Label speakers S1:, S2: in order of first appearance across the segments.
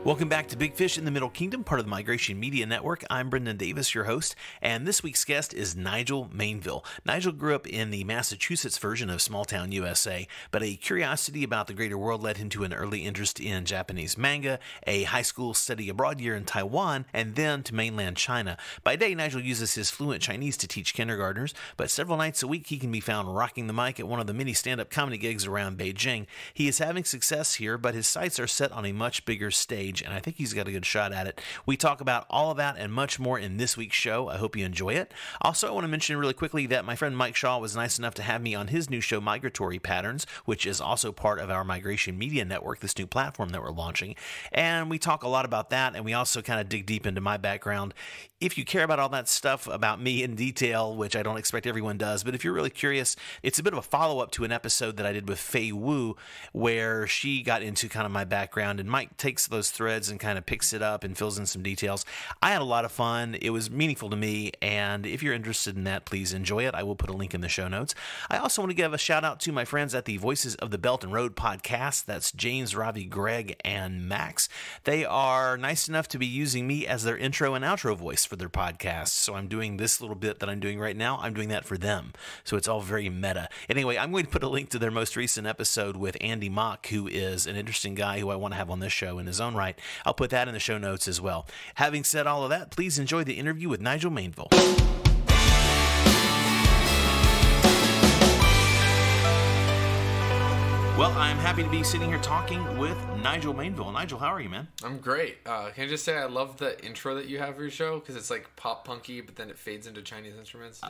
S1: Welcome back to Big Fish in the Middle Kingdom, part of the Migration Media Network. I'm Brendan Davis, your host, and this week's guest is Nigel Mainville. Nigel grew up in the Massachusetts version of small town USA, but a curiosity about the greater world led him to an early interest in Japanese manga, a high school study abroad year in Taiwan, and then to mainland China. By day, Nigel uses his fluent Chinese to teach kindergartners, but several nights a week he can be found rocking the mic at one of the many stand-up comedy gigs around Beijing. He is having success here, but his sights are set on a much bigger stage, and I think he's got a good shot at it. We talk about all of that and much more in this week's show. I hope you enjoy it. Also, I want to mention really quickly that my friend Mike Shaw was nice enough to have me on his new show, Migratory Patterns, which is also part of our Migration Media Network, this new platform that we're launching. And we talk a lot about that, and we also kind of dig deep into my background. If you care about all that stuff about me in detail, which I don't expect everyone does, but if you're really curious, it's a bit of a follow-up to an episode that I did with Fei Wu, where she got into kind of my background, and Mike takes those threads and kind of picks it up and fills in some details. I had a lot of fun. It was meaningful to me, and if you're interested in that, please enjoy it. I will put a link in the show notes. I also want to give a shout-out to my friends at the Voices of the Belt and Road podcast. That's James, Ravi, Greg, and Max. They are nice enough to be using me as their intro and outro voice for their podcast. So I'm doing this little bit that I'm doing right now. I'm doing that for them. So it's all very meta. Anyway, I'm going to put a link to their most recent episode with Andy Mock, who is an interesting guy who I want to have on this show in his own right. I'll put that in the show notes as well. Having said all of that, please enjoy the interview with Nigel Mainville. Well, I'm happy to be sitting here talking with Nigel Mainville. Nigel, how are you, man?
S2: I'm great. Can I just say I love the intro that you have for your show, because it's like pop punky, but then it fades into Chinese instruments.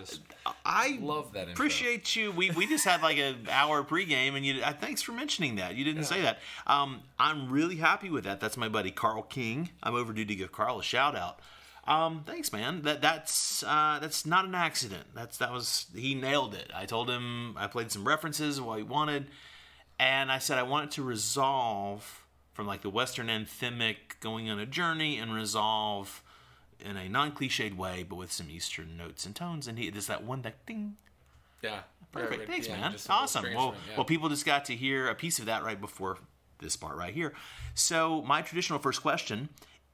S2: I love that intro.
S1: Appreciate you. We just had like an hour pregame, and thanks for mentioning that. You didn't say that. I'm really happy with that. That's my buddy Carl King. I'm overdue to give Carl a shout out. Thanks, man. That's not an accident. He nailed it. I told him I played some references of what he wanted. And I said I want it to resolve from like the Western anthemic going on a journey and resolve in a non-cliched way, but with some Eastern notes and tones. And he does that one that ding.
S2: Yeah.
S1: Perfect. Thanks, man. Awesome. Well, people just got to hear a piece of that right before this part right here. So my traditional first question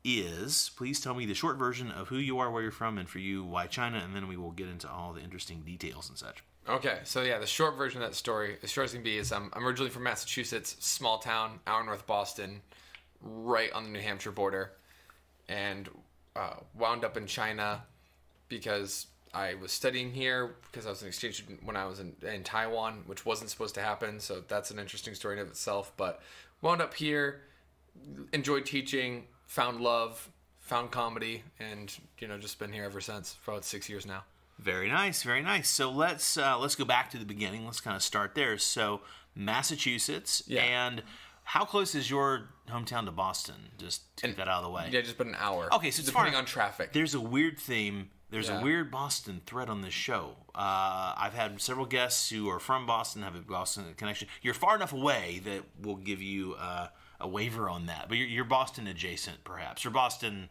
S1: is, please tell me the short version of who you are, where you're from, and for you, why China, and then we will get into all the interesting details and such.
S2: Okay, so yeah, the short version of that story, as short as it can be, is I'm originally from Massachusetts, small town, hour north of Boston, right on the New Hampshire border, and wound up in China because I was studying here, because I was an exchange student when I was in Taiwan, which wasn't supposed to happen, so that's an interesting story in of itself, but wound up here, enjoyed teaching, found love, found comedy, and just been here ever since for about 6 years now.
S1: Very nice, very nice. So let's go back to the beginning. Let's kind of start there. So Massachusetts, yeah. And how close is your hometown to Boston? Just to get that out of the way.
S2: Yeah, just about an hour.
S1: Okay, so it's
S2: depending on traffic.
S1: There's a weird theme. There's a weird Boston thread on this show. I've had several guests who are from Boston, have a Boston connection. You're far enough away that we'll give you a waiver on that. But you're Boston adjacent, perhaps. You're Boston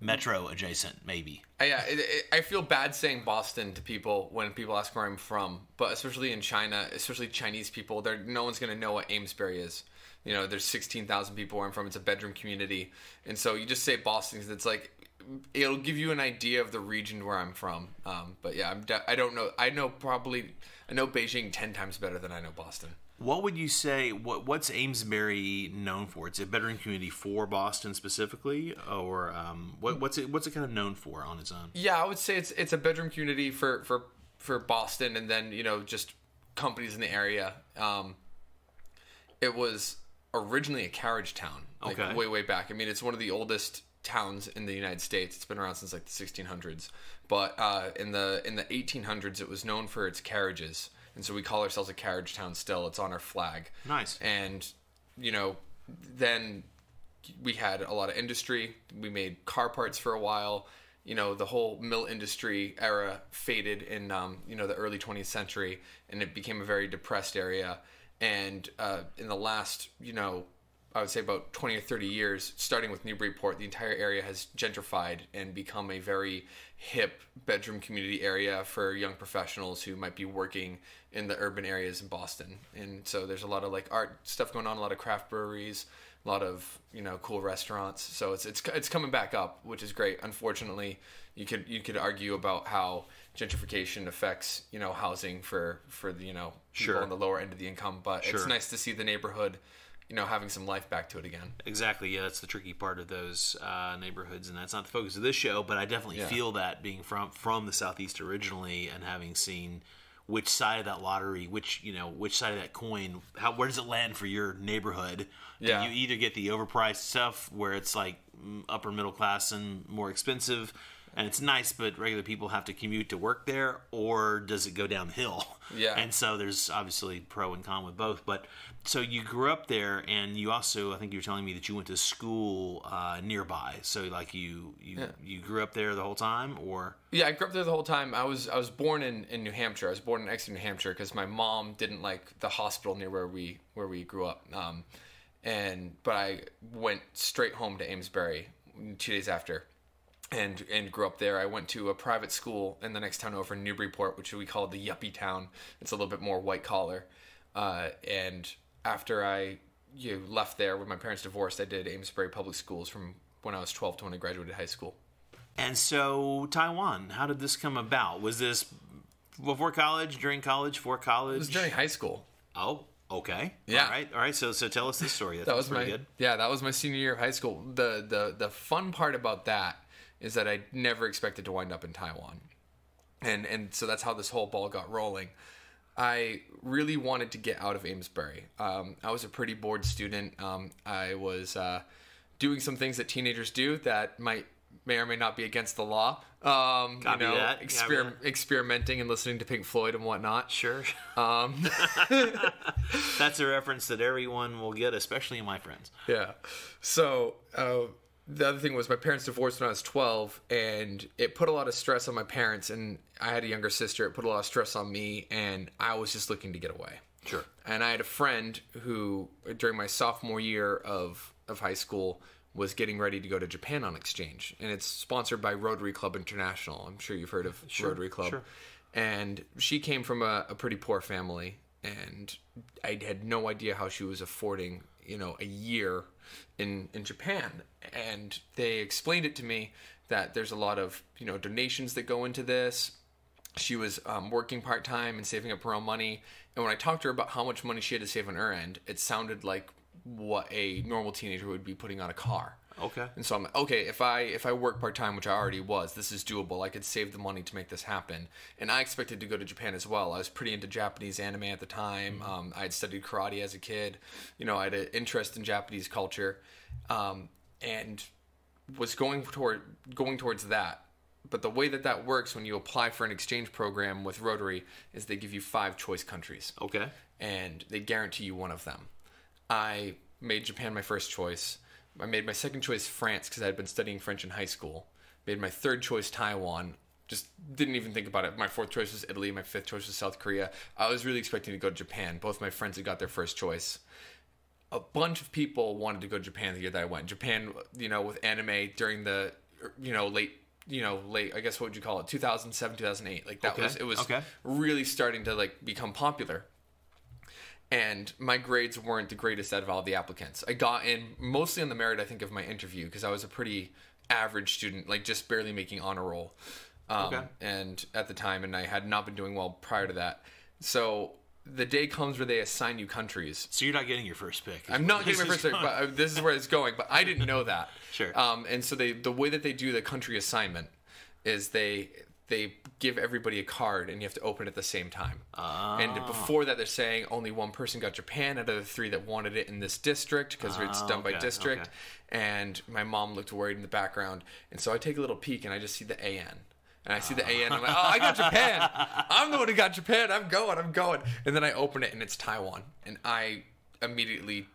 S1: metro adjacent, maybe.
S2: Yeah, I feel bad saying Boston to people when people ask where I'm from, but especially in China, especially Chinese people, no one's going to know what Amesbury is. There's 16,000 people where I'm from. It's a bedroom community, and so you just say Boston because it's like it'll give you an idea of the region where I'm from. But yeah, I don't know. I know Beijing 10 times better than I know Boston.
S1: What would you say? What's Amesbury known for? It's a bedroom community for Boston specifically, or what's it kind of known for on its own?
S2: Yeah, I would say it's a bedroom community for Boston, and then just companies in the area. It was originally a carriage town, way back. I mean, it's one of the oldest towns in the United States. It's been around since like the 1600s, but in the 1800s, it was known for its carriages. And so we call ourselves a carriage town still. It's on our flag.
S1: Nice.
S2: And, then we had a lot of industry. We made car parts for a while. The whole mill industry era faded in, the early 20th century, and it became a very depressed area. And in the last, I would say about 20 or 30 years, starting with Newburyport, the entire area has gentrified and become a very hip bedroom community area for young professionals who might be working in the urban areas in Boston. And so there's a lot of like art stuff going on, a lot of craft breweries, a lot of cool restaurants. So it's coming back up, which is great. Unfortunately, you could argue about how gentrification affects housing for the people
S1: Sure.
S2: on the lower end of the income, but
S1: Sure.
S2: it's nice to see the neighborhood having some life back to it again.
S1: Exactly. Yeah, that's the tricky part of those neighborhoods, and that's not the focus of this show. But I definitely feel that being from the Southeast originally, and having seen which side of that lottery, which side of that coin, where does it land for your neighborhood?
S2: Yeah.
S1: And you either get the overpriced stuff where it's like upper middle class and more expensive, and it's nice, but regular people have to commute to work there, or does it go downhill?
S2: Yeah.
S1: And so there's obviously pro and con with both. But so you grew up there, and you also, I think you were telling me that you went to school nearby. So like you grew up there the whole time, or?
S2: Yeah, I grew up there the whole time. I was born in New Hampshire. I was born in Exeter, New Hampshire, because my mom didn't like the hospital near where we grew up. But I went straight home to Amesbury 2 days after. And grew up there. I went to a private school in the next town over in Newburyport, which we call the yuppie town. It's a little bit more white collar. And after I left there, when my parents divorced, I did Amesbury Public Schools from when I was 12 to when I graduated high school.
S1: And so Taiwan, how did this come about? Was this before college, during college, for college?
S2: It was during high school.
S1: Oh, okay.
S2: Yeah.
S1: All right. So tell us this story.
S2: That was
S1: pretty good.
S2: Yeah, that was my senior year of high school. The fun part about that is that I never expected to wind up in Taiwan. And so that's how this whole ball got rolling. I really wanted to get out of Amesbury. I was a pretty bored student. I was doing some things that teenagers do that may or may not be against the law.
S1: Copy that.
S2: Experimenting and listening to Pink Floyd and whatnot.
S1: Sure. That's a reference that everyone will get, especially my friends.
S2: Yeah. So the other thing was my parents divorced when I was 12, and it put a lot of stress on my parents, and I had a younger sister. It put a lot of stress on me, and I was just looking to get away.
S1: Sure.
S2: And I had a friend who, during my sophomore year of high school, was getting ready to go to Japan on exchange. And it's sponsored by Rotary Club International. I'm sure you've heard of Rotary Club.
S1: Sure.
S2: And she came from a pretty poor family, and I had no idea how she was affording, a year in Japan. And they explained it to me that there's a lot of, donations that go into this. She was working part-time and saving up her own money. And when I talked to her about how much money she had to save on her end, it sounded like what a normal teenager would be putting on a car.
S1: Okay.
S2: And so I'm like, okay, if I work part-time, which I already was, this is doable. I could save the money to make this happen. And I expected to go to Japan as well. I was pretty into Japanese anime at the time. I had studied karate as a kid. I had an interest in Japanese culture, and was going towards that. But the way that works when you apply for an exchange program with Rotary is they give you 5 choice countries.
S1: Okay.
S2: And they guarantee you one of them. I made Japan my first choice. I made my second choice France because I had been studying French in high school. Made my third choice Taiwan. Just didn't even think about it. My fourth choice was Italy. My fifth choice was South Korea. I was really expecting to go to Japan. Both my friends had got their first choice. A bunch of people wanted to go to Japan the year that I went. Japan, with anime during the, late, I guess what would you call it? 2007, 2008. Like that was really starting to become popular. And my grades weren't the greatest out of all the applicants. I got in mostly on the merit, I think, of my interview, because I was a pretty average student, just barely making honor roll. And at the time, and I had not been doing well prior to that. So the day comes where they assign you countries.
S1: So you're not getting your first pick.
S2: I'm not getting my first pick, but this is where it's going. But I didn't know that.
S1: Sure.
S2: And so the way that they do the country assignment is they give everybody a card, and you have to open it at the same time. And before that, they're saying only one person got Japan out of the 3 that wanted it in this district, because it's done by district.
S1: Okay.
S2: And my mom looked worried in the background. And so I take a little peek, and I just see the AN. And I see the AN, and I'm like, oh, I got Japan. I'm the one who got Japan. I'm going. And then I open it, and it's Taiwan. And I immediately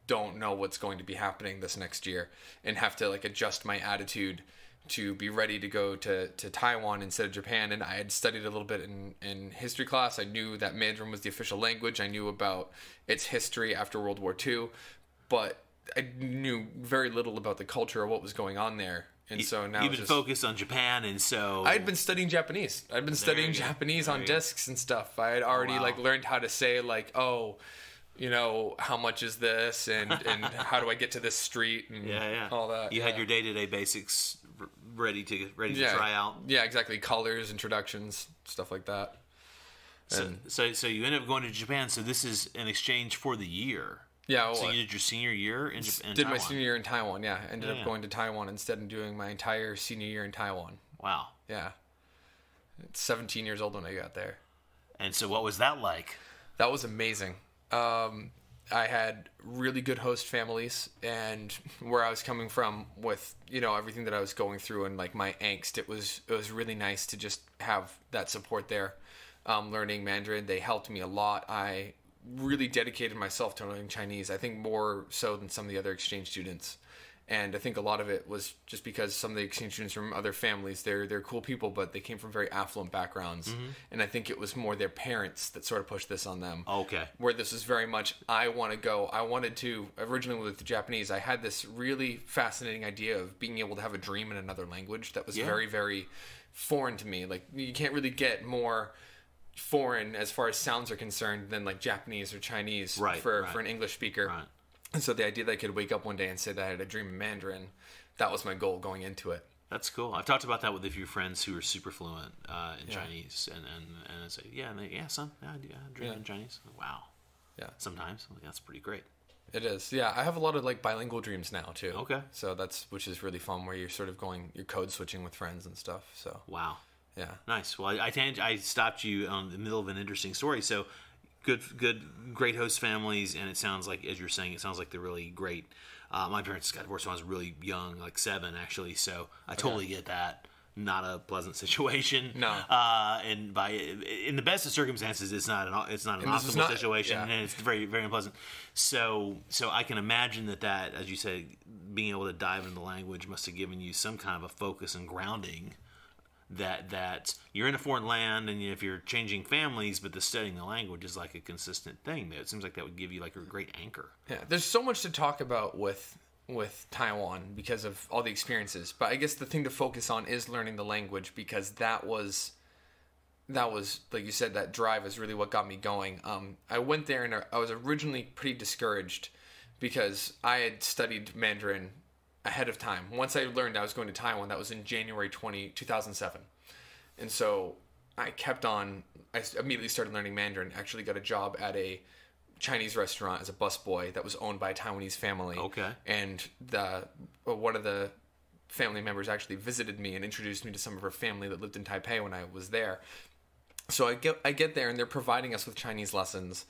S2: don't know what's going to be happening this next year, and have to adjust my attitude to be ready to go to Taiwan instead of Japan. And I had studied a little bit in history class. I knew that Mandarin was the official language. I knew about its history after World War II, but I knew very little about the culture or what was going on there. And so now
S1: you've been focused on Japan, and so
S2: I had been studying Japanese. I'd been studying Japanese on discs and stuff. I had already learned how to say how much is this, and how do I get to this street, and all that.
S1: You had your day-to-day basics ready to try out.
S2: Yeah, exactly. Colors, introductions, stuff like that.
S1: So you end up going to Japan. So this is an exchange for the year.
S2: Yeah.
S1: So you did your senior year in Japan?
S2: Did my senior year in Taiwan, yeah. Ended up going to Taiwan instead of doing my entire senior year in Taiwan.
S1: Wow.
S2: Yeah. 17 years old when I got there.
S1: And so what was that like?
S2: That was amazing. I had really good host families, and where I was coming from with, everything that I was going through and like my angst, it was really nice to just have that support there. Learning Mandarin, they helped me a lot. I really dedicated myself to learning Chinese, I think more so than some of the other exchange students. And I think a lot of it was just because some of the exchange students from other families, they're cool people, but they came from very affluent backgrounds. Mm-hmm. And I think it was more their parents that sort of pushed this on them.
S1: Okay.
S2: Where this was very much, I want to go. I wanted to, originally with the Japanese, I had this really fascinating idea of being able to have a dream in another language that was very, very foreign to me. Like, you can't really get more foreign as far as sounds are concerned than like Japanese or Chinese for an English speaker. Right. And so the idea that I could wake up one day and say that I had a dream in Mandarin, that was my goal going into it.
S1: That's cool. I've talked about that with a few friends who are super fluent in Chinese, and I say, son, I dream in Chinese. Wow. Yeah. Sometimes that's pretty great.
S2: It is. Yeah, I have a lot of like bilingual dreams now too.
S1: Okay.
S2: So which is really fun, where you're sort of you're code switching with friends and stuff. So.
S1: Wow.
S2: Yeah.
S1: Nice. Well, I stopped you on the middle of an interesting story. So. Great host families, and it sounds like, as you're saying, it sounds like they're really great. My parents got divorced when I was really young, like 7 actually, so I totally get that. Not a pleasant situation.
S2: No.
S1: And in the best of circumstances, it's not an optimal situation, and it's very, very unpleasant. So I can imagine that, as you said, being able to dive into the language must have given you some kind of a focus and grounding. That you're in a foreign land, and if you're changing families, but the studying the language is like a consistent thing. It seems like that would give you like a great anchor.
S2: Yeah, there's so much to talk about with Taiwan because of all the experiences. But I guess the thing to focus on is learning the language, because that was like you said, that drive is really what got me going. I went there and I was originally pretty discouraged because I had studied Mandarin ahead of time. Once I learned I was going to Taiwan, that was in January 2007. And so I immediately started learning Mandarin, actually got a job at a Chinese restaurant as a busboy that was owned by a Taiwanese family.
S1: Okay.
S2: And one of the family members actually visited me and introduced me to some of her family that lived in Taipei when I was there. So I get there, and they're providing us with Chinese lessons,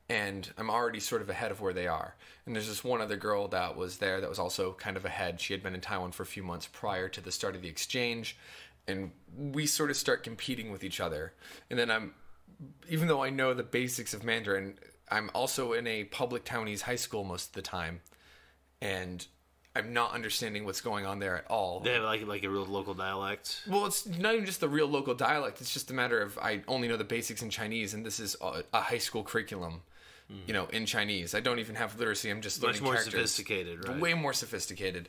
S2: and I'm already sort of ahead of where they are. And there's this one other girl that was there that was also kind of ahead. She had been in Taiwan for a few months prior to the start of the exchange. And we sort of start competing with each other. And then even though I know the basics of Mandarin, I'm also in a public Taiwanese high school most of the time. And I'm not understanding what's going on there at all.
S1: They have like a real local dialect?
S2: Well, it's not even just the real local dialect. It's just a matter of I only know the basics in Chinese, and this is a high school curriculum. In Chinese. I don't even have literacy. I'm just learning characters.
S1: Much more sophisticated, right?
S2: Way more sophisticated.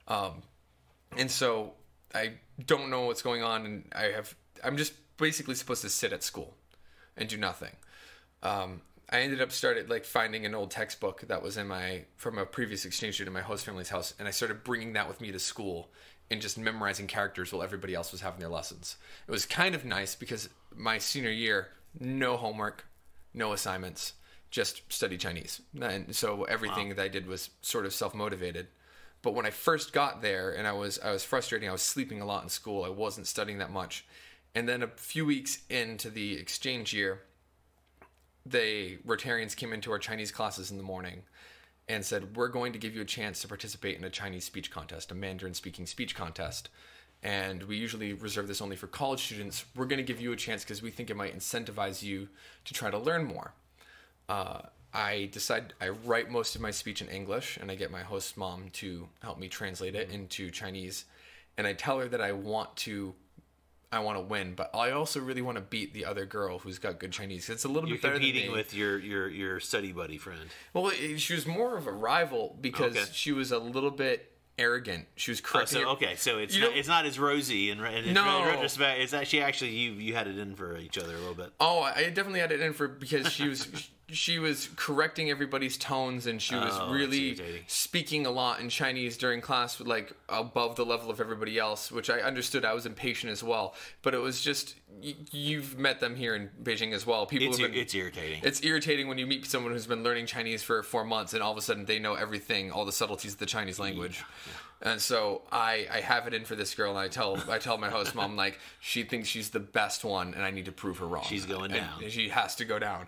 S2: And so I don't know what's going on, and I'm just basically supposed to sit at school and do nothing. I ended up finding an old textbook that was from a previous exchange student in my host family's house, and I started bringing that with me to school and just memorizing characters while everybody else was having their lessons. It was kind of nice because my senior year, no homework, no assignments, just study Chinese. And so everything that I did was sort of self-motivated. But when I first got there, and I was frustrating, I was sleeping a lot in school, I wasn't studying that much. And then a few weeks into the exchange year, the Rotarians came into our Chinese classes in the morning and said, we're going to give you a chance to participate in a Chinese speech contest, a Mandarin speaking speech contest. And we usually reserve this only for college students. We're going to give you a chance because we think it might incentivize you to try to learn more. I decide I write most of my speech in English, and I get my host mom to help me translate it into Chinese. And I tell her that I want to win, but I also really want to beat the other girl who's got good Chinese. It's a little bit better than me.
S1: You're competing with your study buddy friend.
S2: Well, she was more of a rival because she was a little bit arrogant. She was correcting.
S1: So it's not as rosy in retrospect. It's actually you had it in for each other a little bit.
S2: Oh, I definitely had it in for because she she was correcting everybody's tones, and she was really speaking a lot in Chinese during class, with like above the level of everybody else, which I understood. I was impatient as well, but it was just, you've met them here in Beijing as well. People,
S1: it's irritating.
S2: It's irritating when you meet someone who's been learning Chinese for 4 months, and all of a sudden they know everything, all the subtleties of the Chinese language. Yeah. And so I have it in for this girl, and I tell my host mom, like, she thinks she's the best one, and I need to prove her wrong.
S1: She's going down.
S2: And she has to go down.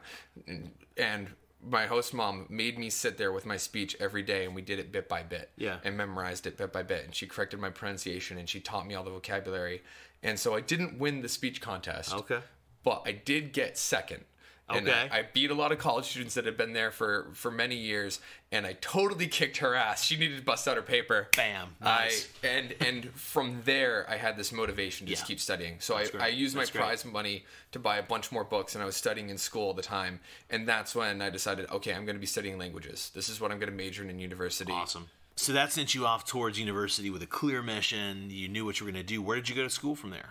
S2: And my host mom made me sit there with my speech every day, and we did it bit by bit.
S1: Yeah.
S2: And memorized it bit by bit. And she corrected my pronunciation, and she taught me all the vocabulary. And so I didn't win the speech contest.
S1: Okay.
S2: But I did get second. And
S1: okay.
S2: I beat a lot of college students that had been there for many years, and I totally kicked her ass. She needed to bust out her paper.
S1: Bam. Nice.
S2: And from there, I had this motivation to just keep studying. So I used my prize money to buy a bunch more books, and I was studying in school all the time. And that's when I decided, okay, I'm going to be studying languages. This is what I'm going to major in university.
S1: Awesome. So that sent you off towards university with a clear mission. You knew what you were going to do. Where did you go to school from there?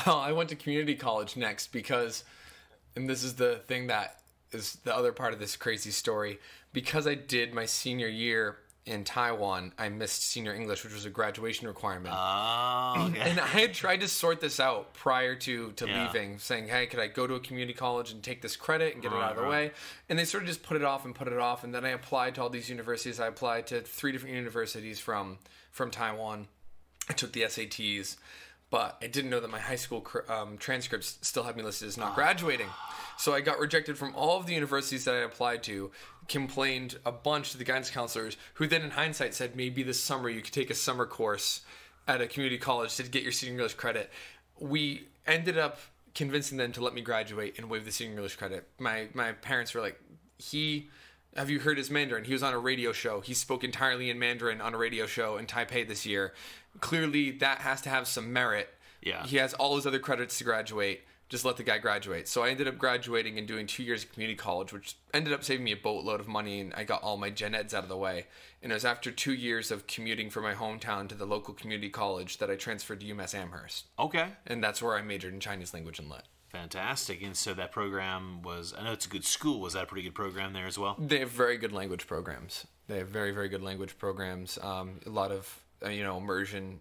S2: I went to community college next because... And this is the thing that is the other part of this crazy story. Because I did my senior year in Taiwan, I missed senior English, which was a graduation requirement.
S1: Oh, okay.
S2: And I had tried to sort this out prior to leaving, saying, hey, could I go to a community college and take this credit and get it out of the way? And they sort of just put it off. And then I applied to all these universities. I applied to 3 different universities from Taiwan. I took the SATs. But I didn't know that my high school transcripts still had me listed as not graduating. So I got rejected from all of the universities that I applied to, complained a bunch to the guidance counselors, who then in hindsight said maybe this summer you could take a summer course at a community college to get your senior English credit. We ended up convincing them to let me graduate and waive the senior English credit. My parents were like, have you heard his Mandarin? He was on a radio show. He spoke entirely in Mandarin on a radio show in Taipei this year. Clearly, that has to have some merit.
S1: Yeah.
S2: He has all his other credits to graduate. Just let the guy graduate. So I ended up graduating and doing 2 years of community college, which ended up saving me a boatload of money, and I got all my gen eds out of the way. And it was after 2 years of commuting from my hometown to the local community college that I transferred to UMass Amherst.
S1: Okay.
S2: And that's where I majored in Chinese language and lit.
S1: Fantastic. And so that program was, I know it's a good school. Was that a pretty good program there as well?
S2: They have very good language programs. They have very, very good language programs. A lot of, immersion,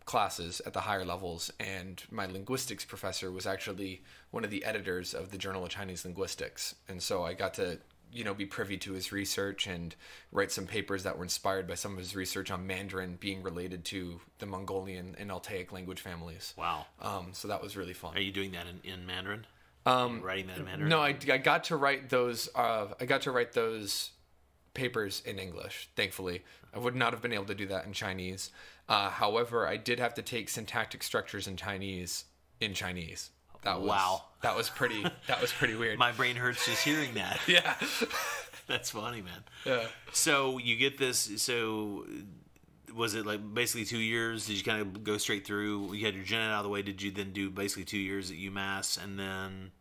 S2: classes at the higher levels. And my linguistics professor was actually one of the editors of the Journal of Chinese Linguistics. And so I got to, be privy to his research and write some papers that were inspired by some of his research on Mandarin being related to the Mongolian and Altaic language families.
S1: Wow.
S2: So that was really fun.
S1: Are you doing that in Mandarin? Writing that in Mandarin?
S2: No, I got to write those. I got to write those papers in English. Thankfully, I would not have been able to do that in Chinese. However, I did have to take syntactic structures in Chinese. That was pretty weird.
S1: My brain hurts just hearing that.
S2: Yeah.
S1: That's funny, man.
S2: Yeah.
S1: So you get this. So was it like basically 2 years? Did you kind of go straight through? You had your gen ed out of the way. Did you then do basically 2 years at UMass and then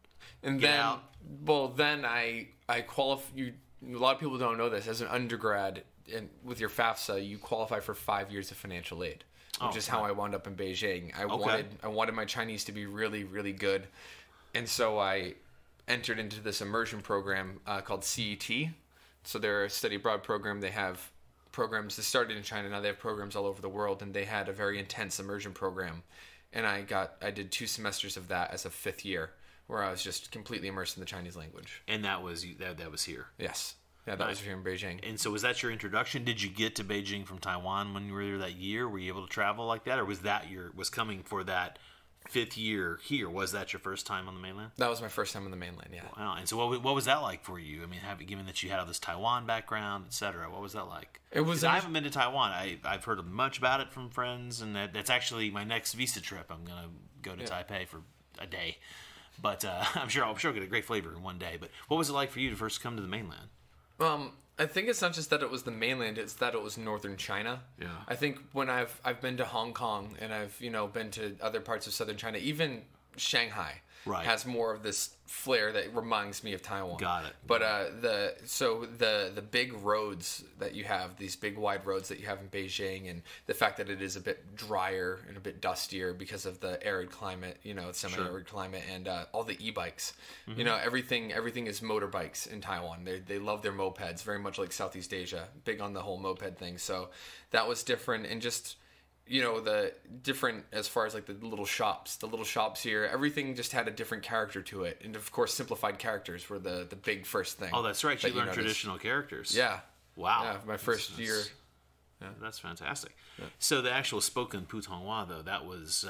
S1: get out?
S2: Well, then I qualified. A lot of people don't know this. As an undergrad, and with your FAFSA, you qualify for 5 years of financial aid, which is how I wound up in Beijing. I wanted my Chinese to be really, really good, and so I entered into this immersion program called CET. So they're a study abroad program. They have programs that started in China. Now they have programs all over the world, and they had a very intense immersion program. And I did 2 semesters of that as a 5th year, where I was just completely immersed in the Chinese language.
S1: And that was here.
S2: Yes. Yeah, that was here in Beijing.
S1: And so was that your introduction? Did you get to Beijing from Taiwan when you were there that year? Were you able to travel like that? Or was coming for that 5th year here? Was that your first time on the mainland?
S2: That was my first time on the mainland, yeah.
S1: Wow. And so what was that like for you? I mean, given that you had all this Taiwan background, et cetera, what was that like?
S2: It was.
S1: I haven't been to Taiwan. I've heard much about it from friends, and that's actually my next visa trip. I'm going to go to Taipei for a day. But I'm sure I'll get a great flavor in one day. But what was it like for you to first come to the mainland?
S2: I think it's not just that it was the mainland; it's that it was northern China.
S1: Yeah.
S2: I think when I've been to Hong Kong and I've been to other parts of southern China, even Shanghai.
S1: Right.
S2: Has more of this flair that reminds me of Taiwan.
S1: Got it.
S2: But the big roads that you have, these big wide roads that you have in Beijing, and the fact that it is a bit drier and a bit dustier because of the arid climate, semi-arid climate, and all the e-bikes. Everything is motorbikes in Taiwan. They love their mopeds, very much like Southeast Asia, big on the whole moped thing. So that was different, and just the different as far as like the little shops here, everything just had a different character to it. And of course, simplified characters were the big first thing.
S1: Oh, that's right. You learned traditional characters.
S2: Yeah.
S1: Wow.
S2: Yeah, my first year.
S1: Yeah. That's fantastic. Yeah. So the actual spoken Putonghua, though, that was,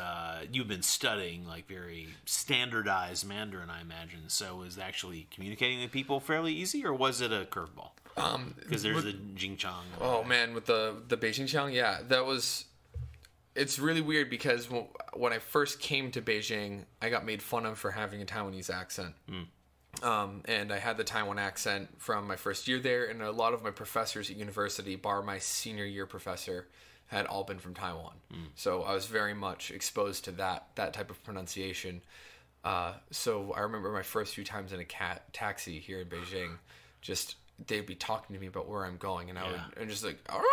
S1: you've been studying like very standardized Mandarin, I imagine. So was actually communicating with people fairly easy, or was it a curveball? Because there's the Jingchang.
S2: Oh, man, with the Beijing Chang, yeah, that was... It's really weird because when I first came to Beijing, I got made fun of for having a Taiwanese accent. And I had the Taiwan accent from my first year there, and a lot of my professors at university, bar my senior year professor, had all been from Taiwan. So I was very much exposed to that type of pronunciation. So I remember my first few times in a taxi here in Beijing, just... they'd be talking to me about where I'm going, and I'm just like, I've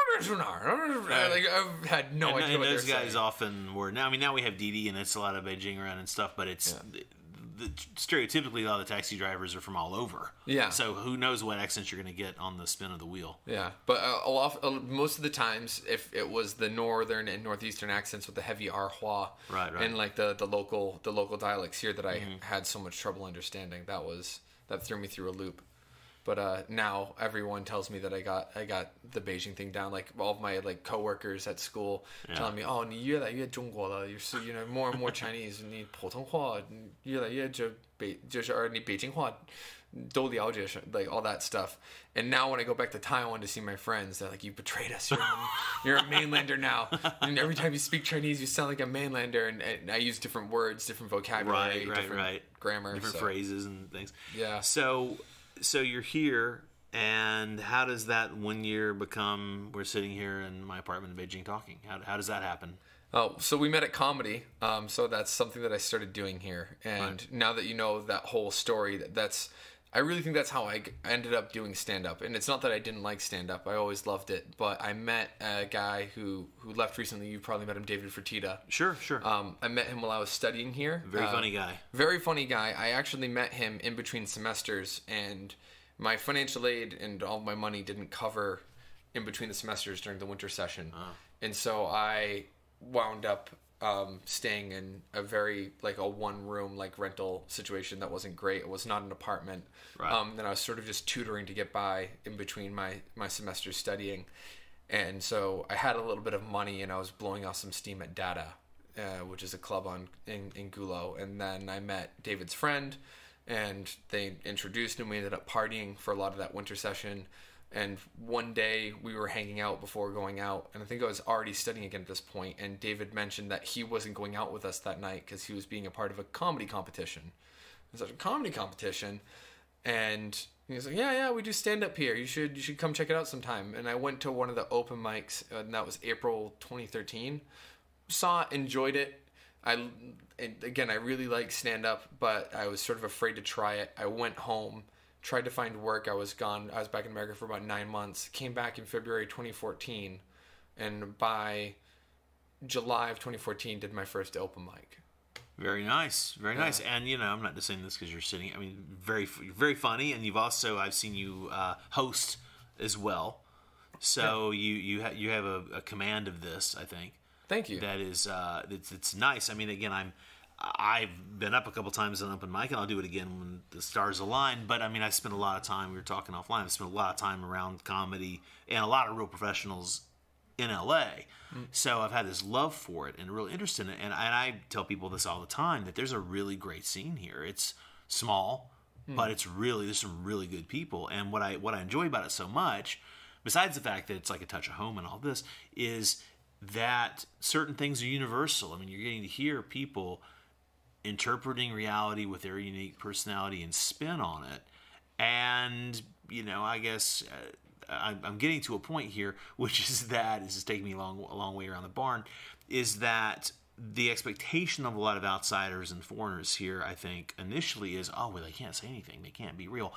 S2: had no idea what they're saying.
S1: Those guys often were. Now we have Didi, and it's a lot of Beijing around and stuff, but it's stereotypically a lot of the taxi drivers are from all over. Yeah. So who knows what accents you're going to get on the spin of the wheel?
S2: Yeah, but most of the times, if it was the northern and northeastern accents with the heavy Arhua, right, and like the local dialects here that I had so much trouble understanding, that threw me through a loop. But now everyone tells me that I got the Beijing thing down. Like all of my like coworkers at school telling me, "Oh, 你越来越中国了. You're more and more Chinese. 你普通话越来越就是你北京话都了解, like all that stuff." And now when I go back to Taiwan to see my friends, they're like, "You betrayed us. You're a mainlander now. And every time you speak Chinese, you sound like a mainlander." And I use different words, different vocabulary, different grammar,
S1: different phrases and things.
S2: Yeah.
S1: So you're here, and how does that 1 year become? We're sitting here in my apartment in Beijing talking. How does that happen?
S2: Oh, so we met at comedy. So that's something that I started doing here. And now that you know that whole story, I really think that's how I ended up doing stand-up. And it's not that I didn't like stand-up. I always loved it. But I met a guy who left recently. You probably met him, David Fertitta.
S1: Sure.
S2: I met him while I was studying here.
S1: Very funny guy.
S2: Very funny guy. I actually met him in between semesters. And my financial aid and all my money didn't cover in between the semesters during the winter session. And so I wound up staying in a very like a one-room like rental situation that wasn't great. It was not an apartment. Right. Then I was sort of just tutoring to get by in between my semesters studying, and so I had a little bit of money, and I was blowing off some steam at Dada, which is a club in Gulo. And then I met David's friend, and they introduced, and we ended up partying for a lot of that winter session. And one day we were hanging out before going out, and I think I was already studying again at this point, and David mentioned that he wasn't going out with us that night because he was being a part of a comedy competition. It was like a comedy competition, and he was like, yeah, we do stand-up here. You should come check it out sometime. And I went to one of the open mics, and that was April 2013. Saw it, enjoyed it. I really like stand-up, but I was sort of afraid to try it. I went home, tried to find work. I was gone. I was back in America for about 9 months. Came back in February 2014, and by July of 2014, did my first open mic.
S1: Very nice, very nice. And I'm not just saying this because you're sitting. I mean, very, very funny. And I've seen you host as well. So you have a command of this, I think.
S2: Thank you.
S1: That is, it's nice. I mean, again, I've been up a couple times on open mic, and I'll do it again when the stars align. But I mean, I spent a lot of time. We were talking offline. I spent a lot of time around comedy and a lot of real professionals in LA. So I've had this love for it and a real interest in it. And I tell people this all the time, that there's a really great scene here. It's small, but there's some really good people. And what I enjoy about it so much, besides the fact that it's like a touch of home and all this, is that certain things are universal. I mean, you're getting to hear people interpreting reality with their unique personality and spin on it. And, I guess I'm getting to a point here, which is that, this is taking me a long way around the barn, is that the expectation of a lot of outsiders and foreigners here, I think, initially is, oh, well, they can't say anything. They can't be real.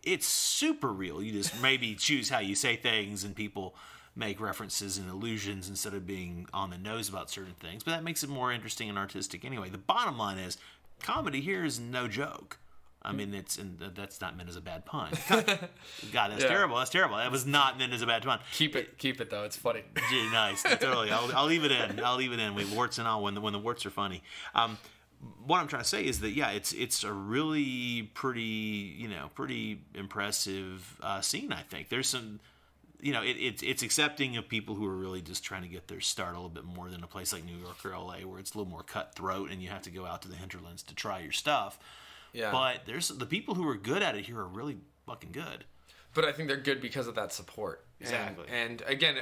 S1: It's super real. You just maybe choose how you say things, and people make references and allusions instead of being on the nose about certain things. But that makes it more interesting and artistic anyway. The bottom line is, comedy here is no joke. I mean, that's not meant as a bad pun. God, that's terrible. That's terrible. That was not meant as a bad pun.
S2: Keep it though. It's funny.
S1: Gee, nice. Totally. I'll leave it in. I'll leave it in with warts and all when the warts are funny. What I'm trying to say is that it's a really pretty impressive scene. I think there's some. It's accepting of people who are really just trying to get their start a little bit more than a place like New York or LA, where it's a little more cutthroat and you have to go out to the hinterlands to try your stuff. Yeah. But there's the people who are good at it here are really fucking good.
S2: But I think they're good because of that support.
S1: Exactly.
S2: And again,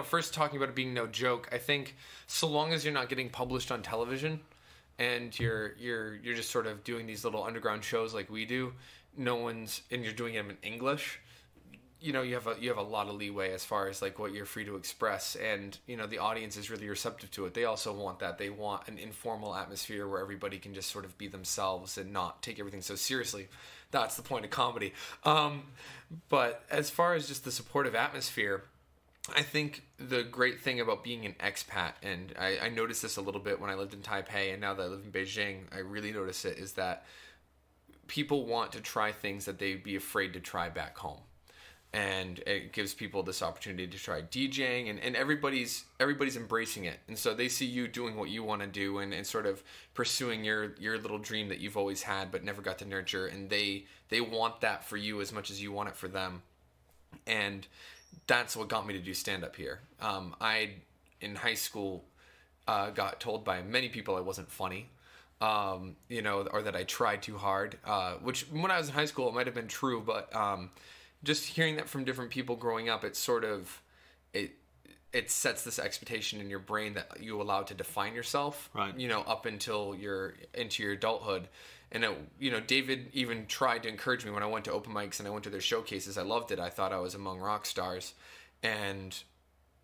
S2: first talking about it being no joke, I think so long as you're not getting published on television and you're just sort of doing these little underground shows like we do, and you're doing them in English, you have a lot of leeway as far as like what you're free to express, and the audience is really receptive to it. They also want that. They want an informal atmosphere where everybody can just sort of be themselves and not take everything so seriously. That's the point of comedy. But as far as just the supportive atmosphere, I think the great thing about being an expat, and I noticed this a little bit when I lived in Taipei, and now that I live in Beijing, I really notice it, is that people want to try things that they'd be afraid to try back home. And it gives people this opportunity to try DJing, and everybody's embracing it. And so they see you doing what you want to do and sort of pursuing your little dream that you've always had but never got to nurture. And they want that for you as much as you want it for them. And that's what got me to do stand-up here. In high school, got told by many people I wasn't funny. Or that I tried too hard. Which when I was in high school, it might have been true, but... just hearing that from different people growing up, it sort of it sets this expectation in your brain that you allow to define yourself,
S1: right?
S2: Up until you're into your adulthood. And David even tried to encourage me when I went to open mics and I went to their showcases. I loved it. I thought I was among rock stars, and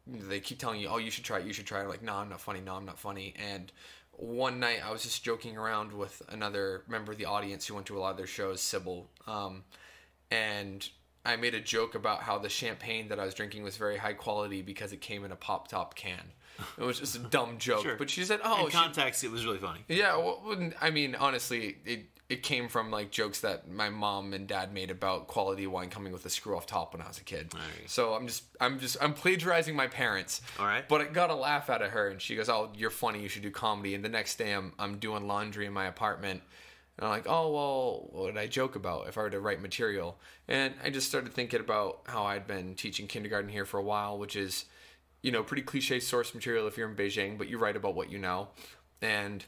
S2: they keep telling you, "Oh, you should try it. You should try it." I'm like, "No, I'm not funny. No, I'm not funny." And one night I was just joking around with another member of the audience who went to a lot of their shows, Sybil, and I made a joke about how the champagne that I was drinking was very high quality because it came in a pop-top can. It was just a dumb joke. Sure. But she said, "Oh,
S1: in context, it was really funny."
S2: Yeah, well, I mean, honestly, it came from like jokes that my mom and dad made about quality wine coming with a screw-off top when I was a kid. So I'm plagiarizing my parents.
S1: All right.
S2: But I got a laugh out of her, and she goes, "Oh, you're funny. You should do comedy." And the next day, I'm doing laundry in my apartment. And I'm like, "Oh, well, what would I joke about if I were to write material?" And I just started thinking about how I'd been teaching kindergarten here for a while, which is, pretty cliche source material if you're in Beijing, but you write about what you know. And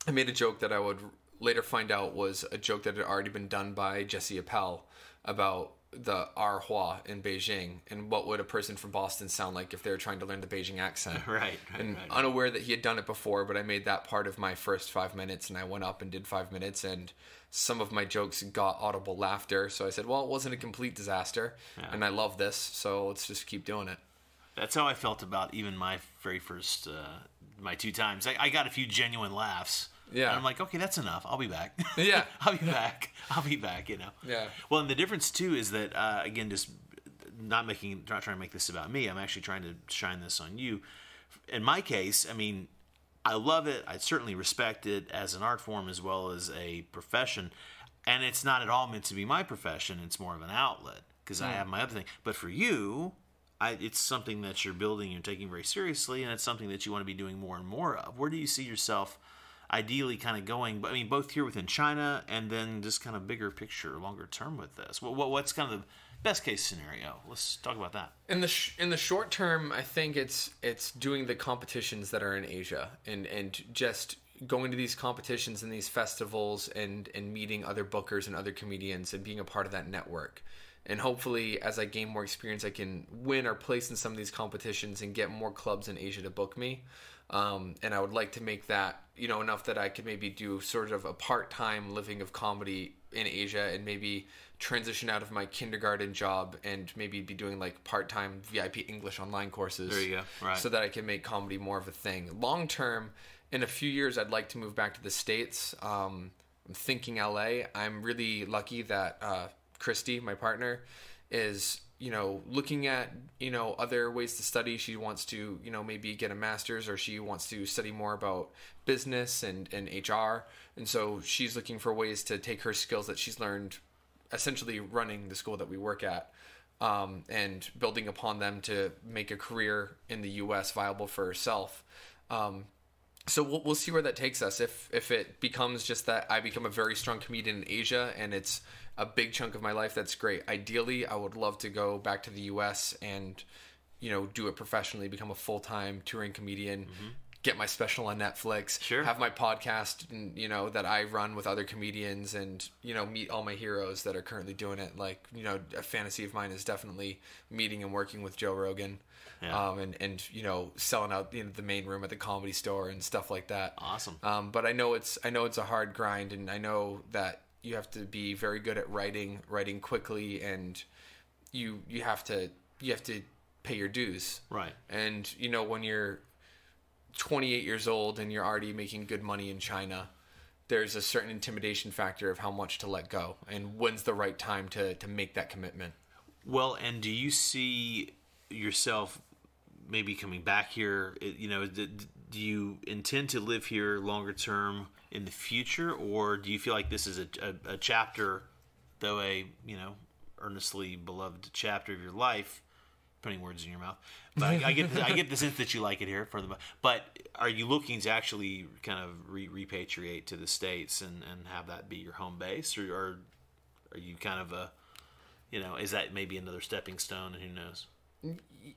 S2: I made a joke that I would later find out was a joke that had already been done by Jesse Appel about the Hua in Beijing and what would a person from Boston sound like if they were trying to learn the Beijing accent.
S1: Right.
S2: Unaware that he had done it before, but I made that part of my first 5 minutes, and I went up and did 5 minutes, and some of my jokes got audible laughter. So I said, well, it wasn't a complete disaster, and I love this, so let's just keep doing it.
S1: That's how I felt about even my very first, my 2 times. I got a few genuine laughs. Yeah. And I'm like, okay, that's enough. I'll be back.
S2: Yeah.
S1: I'll be back,
S2: Yeah.
S1: Well, and the difference, too, is that, again, just not trying to make this about me. I'm actually trying to shine this on you. In my case, I mean, I love it. I certainly respect it as an art form as well as a profession. And it's not at all meant to be my profession. It's more of an outlet because I have my other thing. But for you... it's something that you're building and taking very seriously, and it's something that you want to be doing more and more of. Where do you see yourself ideally kind of going? I mean, both here within China and then just kind of bigger picture, longer term with this. What's kind of the best case scenario? Let's talk about that.
S2: In the short term, I think it's doing the competitions that are in Asia and just going to these competitions and these festivals and meeting other bookers and other comedians and being a part of that network. And hopefully, as I gain more experience, I can win or place in some of these competitions and get more clubs in Asia to book me. And I would like to make that, enough that I could maybe do sort of a part-time living of comedy in Asia and maybe transition out of my kindergarten job and maybe be doing like part-time VIP English online courses.
S1: There you go. Right.
S2: So that I can make comedy more of a thing. Long term, in a few years, I'd like to move back to the States. I'm thinking LA. I'm really lucky that Christy, my partner, is, looking at, other ways to study. She wants to, maybe get a master's, or she wants to study more about business and HR. And so she's looking for ways to take her skills that she's learned essentially running the school that we work at, and building upon them to make a career in the U.S. viable for herself. So we'll see where that takes us. If it becomes just that I become a very strong comedian in Asia and it's a big chunk of my life, that's great. Ideally, I would love to go back to the U.S. and, do it professionally, become a full-time touring comedian, get my special on Netflix, have my podcast, and, that I run with other comedians, and, meet all my heroes that are currently doing it. Like, a fantasy of mine is definitely meeting and working with Joe Rogan. Yeah. And selling out the main room at the Comedy Store and stuff like that.
S1: Awesome.
S2: But I know it's a hard grind, and I know that you have to be very good at writing quickly, and you have to pay your dues.
S1: Right.
S2: And when you're 28 years old and you're already making good money in China, there's a certain intimidation factor of how much to let go and when's the right time to make that commitment.
S1: Well, and do you see yourself maybe coming back here? Do you intend to live here longer term in the future, or do you feel like this is a chapter, though a earnestly beloved chapter of your life? Putting words in your mouth, but I get the sense that you like it here for the. But are you looking to actually kind of repatriate to the States and have that be your home base, or are you kind of is that maybe another stepping stone, and who knows?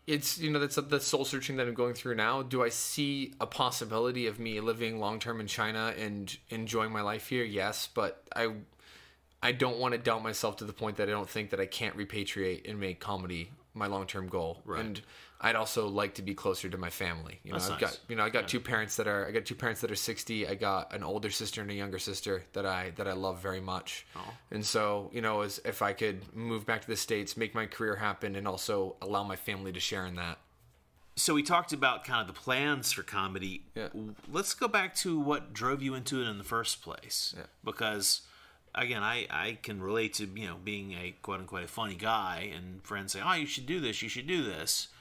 S2: It's that's the soul searching that I'm going through now. Do I see a possibility of me living long term in China and enjoying my life here? Yes, but I don't want to doubt myself to the point that I don't think that I can't repatriate and make comedy my long-term goal.
S1: Right.
S2: And I'd also like to be closer to my family.
S1: That's
S2: I've
S1: nice.
S2: got I got two parents that are 60. I got an older sister and a younger sister that I love very much.
S1: Oh.
S2: And so, as if I could move back to the States, make my career happen, and also allow my family to share in that.
S1: So we talked about kind of the plans for comedy.
S2: Yeah.
S1: Let's go back to what drove you into it in the first place.
S2: Yeah.
S1: Because again, I can relate to, being a quote-unquote a funny guy, and friends say, oh, you should do this,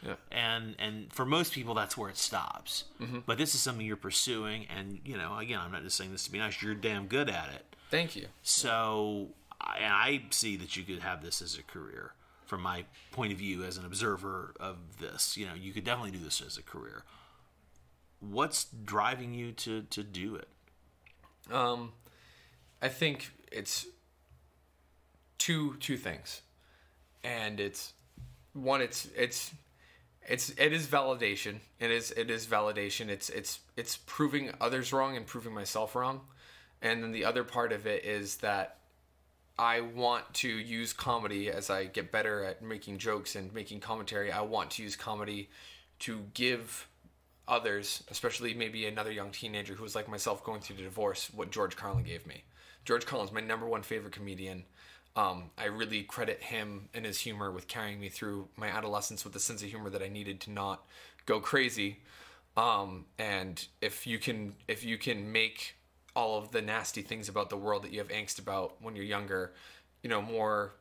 S2: Yeah.
S1: And for most people, that's where it stops.
S2: Mm-hmm.
S1: But this is something you're pursuing, and, again, I'm not just saying this to be nice, you're damn good at it.
S2: Thank you.
S1: So, I see that you could have this as a career, from my point of view as an observer of this. You could definitely do this as a career. What's driving you to do it?
S2: I think it's two things, and it's one. It is validation. It is validation. It's proving others wrong and proving myself wrong, and then the other part of it is that I want to use comedy as I get better at making jokes and making commentary. I want to use comedy to give others, especially maybe another young teenager who was like myself going through the divorce, what George Carlin gave me. George Carlin's my number one favorite comedian. I really credit him and his humor with carrying me through my adolescence with a sense of humor that I needed to not go crazy. And if you can make all of the nasty things about the world that you have angst about when you're younger, more,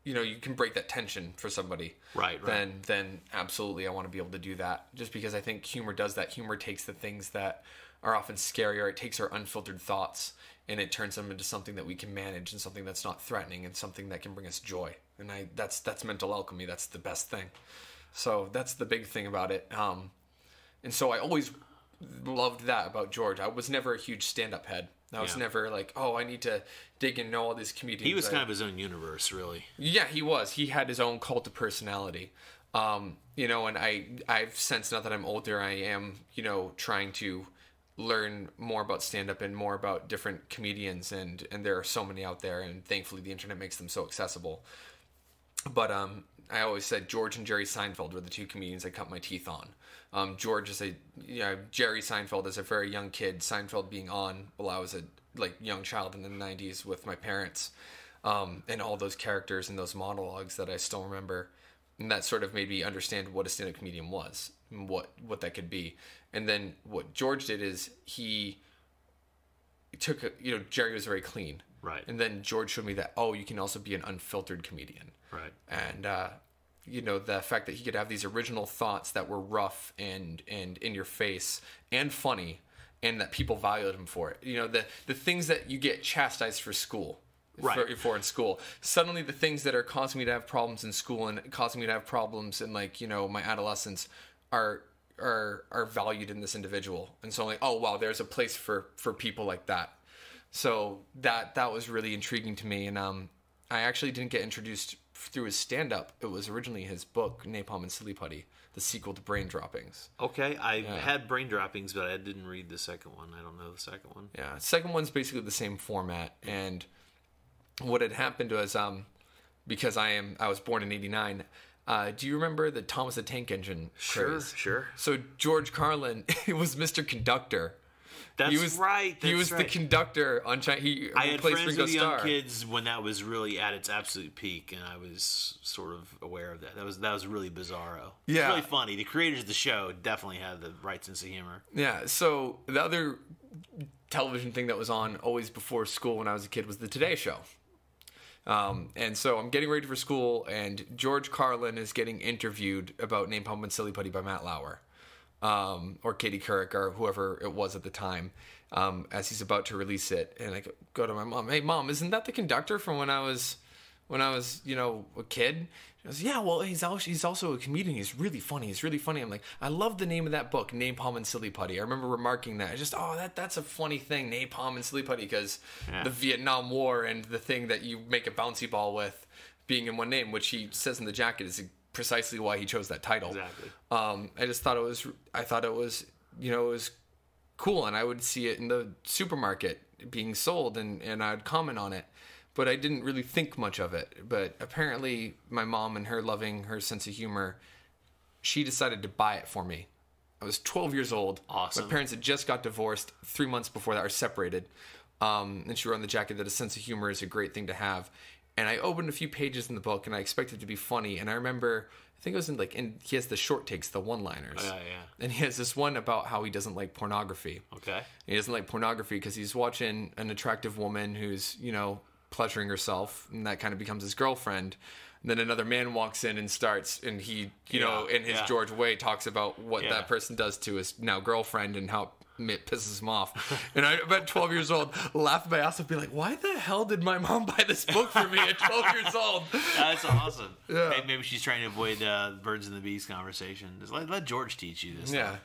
S2: you can break that tension for somebody.
S1: Right.
S2: Then absolutely I want to be able to do that, just because I think humor does that. Humor takes the things that are often scary, or it takes our unfiltered thoughts and it turns them into something that we can manage, and something that's not threatening, and something that can bring us joy. And that's mental alchemy. That's the best thing. So that's the big thing about it. And so I always loved that about George. I was never a huge stand-up head. I was never like, oh, I need to dig and know all these comedians.
S1: He was kind of his own universe, really.
S2: Yeah, he was. He had his own cult of personality. And I've sensed, now that I'm older, I am, trying to learn more about stand-up and more about different comedians, and there are so many out there, and thankfully the internet makes them so accessible. But I always said George and Jerry Seinfeld were the two comedians I cut my teeth on. George is Jerry Seinfeld as a very young kid, Seinfeld being on while I was a young child in the 90s with my parents, and all those characters and those monologues that I still remember, and that sort of made me understand what a stand-up comedian was and what that could be. And then what George did is he took Jerry was very clean,
S1: right, and
S2: then George showed me that you can also be an unfiltered comedian,
S1: right,
S2: and the fact that he could have these original thoughts that were rough and in your face and funny, and that people valued him for it. The things that you get chastised for school,
S1: right,
S2: for in school, suddenly the things that are causing me to have problems in school and causing me to have problems in my adolescence are valued in this individual. And so I'm like, oh wow, there's a place for people like that. So that was really intriguing to me. And I actually didn't get introduced through his stand-up. It was originally his book, Napalm and Silly Putty, the sequel to Brain Droppings.
S1: Okay, I had Brain Droppings, but I didn't read the second one. I don't know the second one.
S2: Yeah, second one's basically the same format. And what had happened was, because I was born in '89. Do you remember the Thomas the Tank Engine craze?
S1: Sure.
S2: So George Carlin, he was Mr. Conductor.
S1: That's right.
S2: He was the conductor on China.
S1: I had friends with young kids when that was really at its absolute peak, and I was sort of aware of that. That was really bizarro.
S2: Yeah,
S1: it's really funny. The creators of the show definitely had the right sense of humor.
S2: Yeah. So the other television thing that was on always before school when I was a kid was the Today Show. And so I'm getting ready for school, and George Carlin is getting interviewed about Napalm and Silly Putty by Matt Lauer, or Katie Couric, or whoever it was at the time, as he's about to release it. And I go to my mom, "Hey mom, isn't that the conductor from when I was a kid?" She goes, "Yeah, well, he's also a comedian. He's really funny. I'm like, I love the name of that book, Napalm and Silly Putty. I remember remarking that. I just, that's a funny thing, Napalm and Silly Putty, because the Vietnam War and the thing that you make a bouncy ball with being in one name, which he says in the jacket is precisely why he chose that title.
S1: Exactly.
S2: I just thought it was it was cool, and I would see it in the supermarket being sold, and I'd comment on it. But I didn't really think much of it. But apparently my mom, and her loving her sense of humor, she decided to buy it for me. I was 12 years old.
S1: Awesome.
S2: My parents had just got divorced 3 months before that, or separated. And she wrote on the jacket that a sense of humor is a great thing to have. And I opened a few pages in the book, and I expected it to be funny. And I remember, I think it was in he has the short takes, the one-liners.
S1: Yeah.
S2: And he has this one about how he doesn't like pornography.
S1: Okay.
S2: He doesn't like pornography because he's watching an attractive woman who's, pleasuring herself, and that kind of becomes his girlfriend. And then another man walks in and starts, and he, in his George way, talks about what that person does to his now girlfriend and how it pisses him off. And I, about 12 years old, laugh my ass off, be like, why the hell did my mom buy this book for me at 12 years old?
S1: That's awesome.
S2: Yeah.
S1: Maybe she's trying to avoid birds and the bees conversation. Just let George teach you this.
S2: Yeah.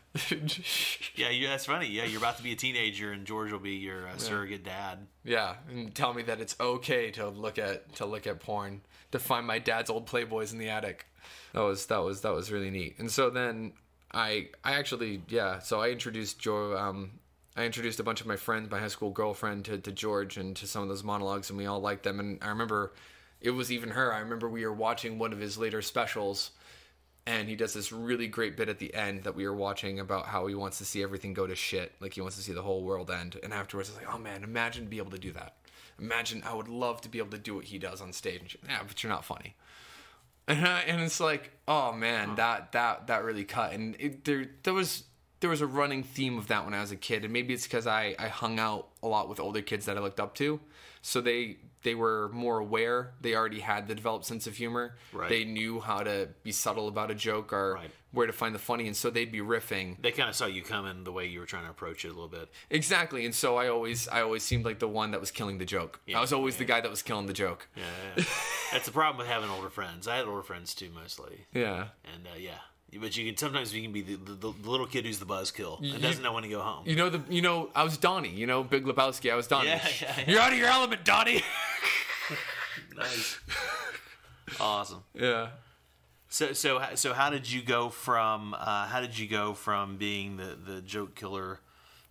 S1: Yeah, that's funny. Yeah, you're about to be a teenager, and George will be your surrogate dad.
S2: Yeah, and tell me that it's okay to look at porn, to find my dad's old Playboys in the attic. That was really neat. And so then I actually, so I introduced Joe. I introduced a bunch of my friends, my high school girlfriend, to George and to some of those monologues, and we all liked them. And I remember it was even her. I remember we were watching one of his later specials, and he does this really great bit at the end that we were watching about how he wants to see everything go to shit. Like, he wants to see the whole world end. And afterwards, I was like, oh man, imagine being able to do that. Imagine, I would love to be able to do what he does on stage. And she, but you're not funny. And it's like, oh man, that really cut. And there was a running theme of that when I was a kid. And maybe it's because I hung out a lot with older kids that I looked up to. So they were more aware. They already had the developed sense of humor.
S1: Right.
S2: They knew how to be subtle about a joke or where to find the funny. And so they'd be riffing.
S1: They kind of saw you coming the way you were trying to approach it a little bit.
S2: Exactly. And so I always seemed like the one that was killing the joke. Yeah, I was always the guy that was killing the joke.
S1: Yeah. That's the problem with having older friends. I had older friends too, mostly.
S2: Yeah.
S1: And but sometimes you can be the little kid who's the buzzkill and doesn't know when to go home.
S2: I was Donnie. Big Lebowski. I was Donnie.
S1: Yeah.
S2: You're out of your element, Donnie.
S1: Nice. Awesome.
S2: Yeah.
S1: So how did you go from being the joke killer,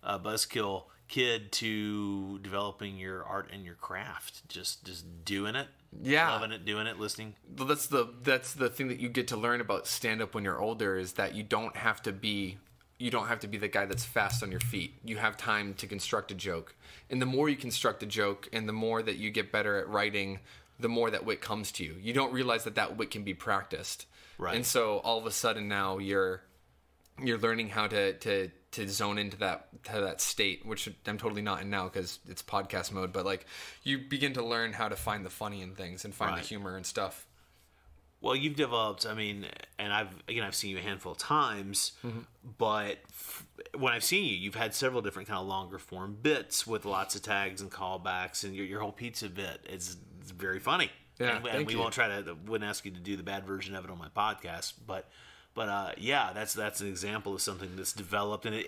S1: buzzkill, kid to developing your art and your craft? Just doing it, loving it, doing it, listening.
S2: Well, that's the thing that you get to learn about stand-up when you're older, is that you don't have to be the guy that's fast on your feet. You have time to construct a joke, and the more you construct a joke, and the more that you get better at writing, the more that wit comes to you. You don't realize that wit can be practiced,
S1: right?
S2: And so all of a sudden now you're learning how to zone into that state, which I'm totally not in now because it's podcast mode. But like, you begin to learn how to find the funny in things and find the humor and stuff.
S1: Well, you've developed, I mean, and I've seen you a handful of times, but when I've seen you, you've had several different kind of longer form bits with lots of tags and callbacks, and your whole pizza bit is very funny.
S2: Yeah,
S1: and we wouldn't ask you to do the bad version of it on my podcast, but yeah, that's an example of something that's developed, and